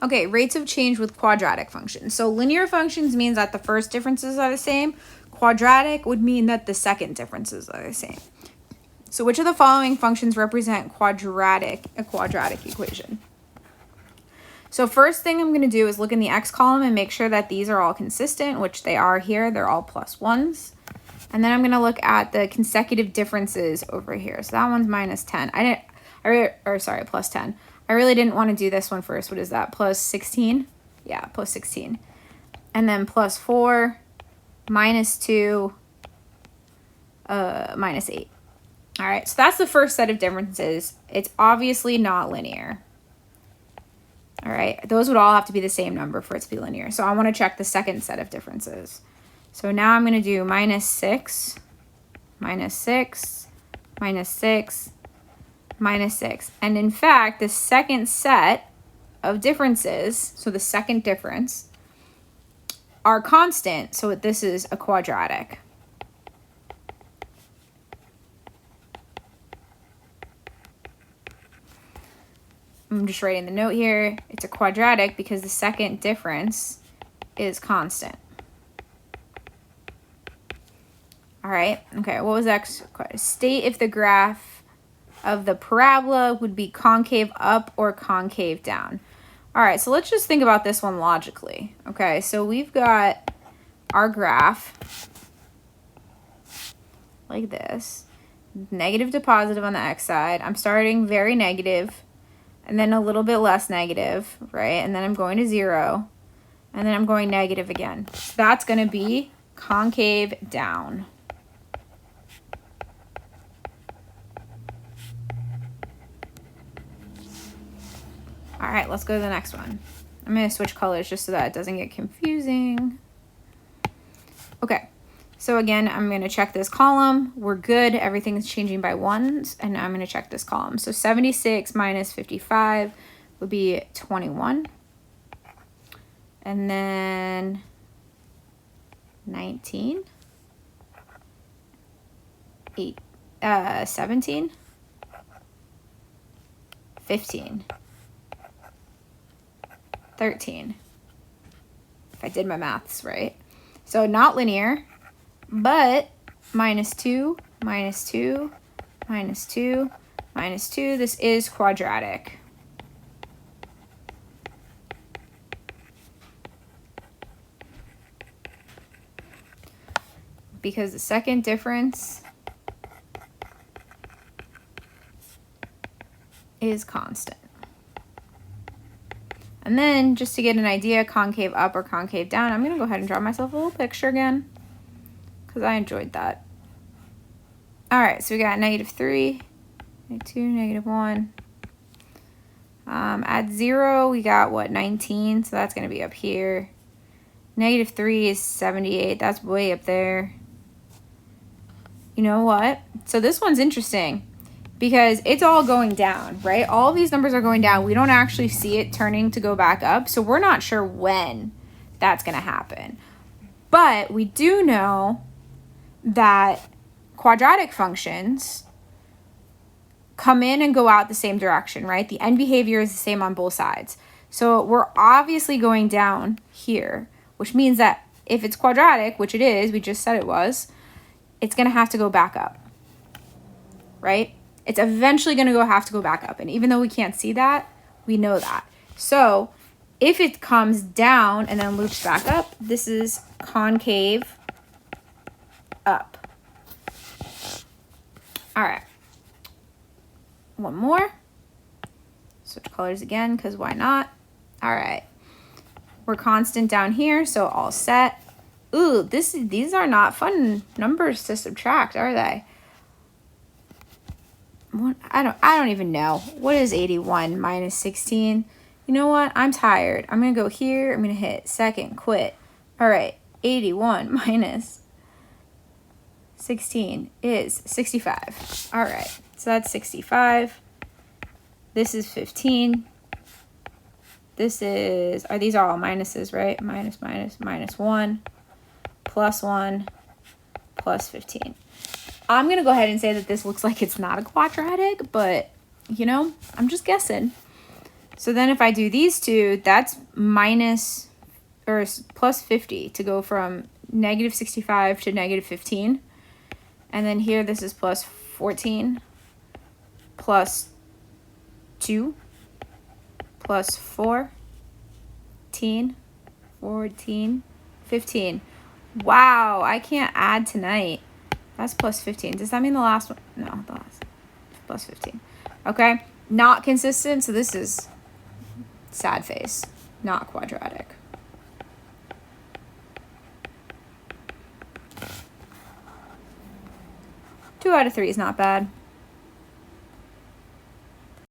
Okay, rates of change with quadratic functions. So linear functions means that the first differences are the same. Quadratic would mean that the second differences are the same. So which of the following functions represent a quadratic equation? So first thing I'm going to do is look in the x column and make sure that these are all consistent, which they are here. They're all plus ones. And then I'm going to look at the consecutive differences over here. So that one's minus 10. Plus 10. I really didn't want to do this one first. What is that? Plus 16? Yeah, plus 16. And then plus 4, minus 2, minus 8. All right, so that's the first set of differences. It's obviously not linear. All right, those would all have to be the same number for it to be linear. So I want to check the second set of differences. So now I'm going to do minus 6, minus 6, minus 6, minus 6. And in fact, the second set of differences, so the second difference, are constant. So this is a quadratic. I'm just writing the note here. It's a quadratic because the second difference is constant. All right. Okay. What was X? State if the graph of the parabola would be concave up or concave down. All right. So let's just think about this one logically. Okay. So we've got our graph like this, negative to positive on the X side. I'm starting very negative, and then a little bit less negative, right? And then I'm going to 0, and then I'm going negative again. So that's going to be concave down. All right, let's go to the next one. I'm going to switch colors just so that it doesn't get confusing. Okay, so again, I'm going to check this column. We're good. Everything's changing by ones. And now I'm going to check this column. So 76 minus 55 would be 21. And then 19. 17. 15. 13. If I did my maths right. So not linear. But minus 2, minus 2, minus 2, minus 2. This is quadratic. Because the second difference is constant. And then just to get an idea, concave up or concave down, I'm going to go ahead and draw myself a little picture again, because I enjoyed that. All right, so we got negative 3, negative 2, negative 1. At 0, we got, what, 19? So that's going to be up here. Negative 3 is 78. That's way up there. You know what? So this one's interesting because it's all going down, right? All of these numbers are going down. We don't actually see it turning to go back up, so we're not sure when that's going to happen. But we do know that quadratic functions come in and go out the same direction, right? The end behavior is the same on both sides. So we're obviously going down here, which means that if it's quadratic, which it is, we just said it was, it's going to have to go back up, right? It's eventually going to have to go back up. And even though we can't see that, we know that. So if it comes down and then loops back up, this is concave up. All right. One more. Switch colors again, because why not? All right. We're constant down here, so all set. Ooh, these are not fun numbers to subtract, are they? What? I don't even know. What is 81 minus 16? You know what? I'm tired. I'm going to go here. I'm going to hit second, quit. All right. 81 minus 16 is 65. All right. So that's 65. This is 15. This is, these are all minuses, right? Minus, minus, minus 1, plus 1, plus 15. I'm going to go ahead and say that this looks like it's not a quadratic, but, you know, I'm just guessing. So then if I do these two, that's minus or plus 50 to go from negative 65 to negative 15. And then here, this is plus 14 plus 2 plus 14, 15. Wow, I can't add tonight. That's plus 15. Does that mean the last one? No, the last. Plus 15. Okay, not consistent, so this is sad face, not quadratic. Two out of 3 is not bad.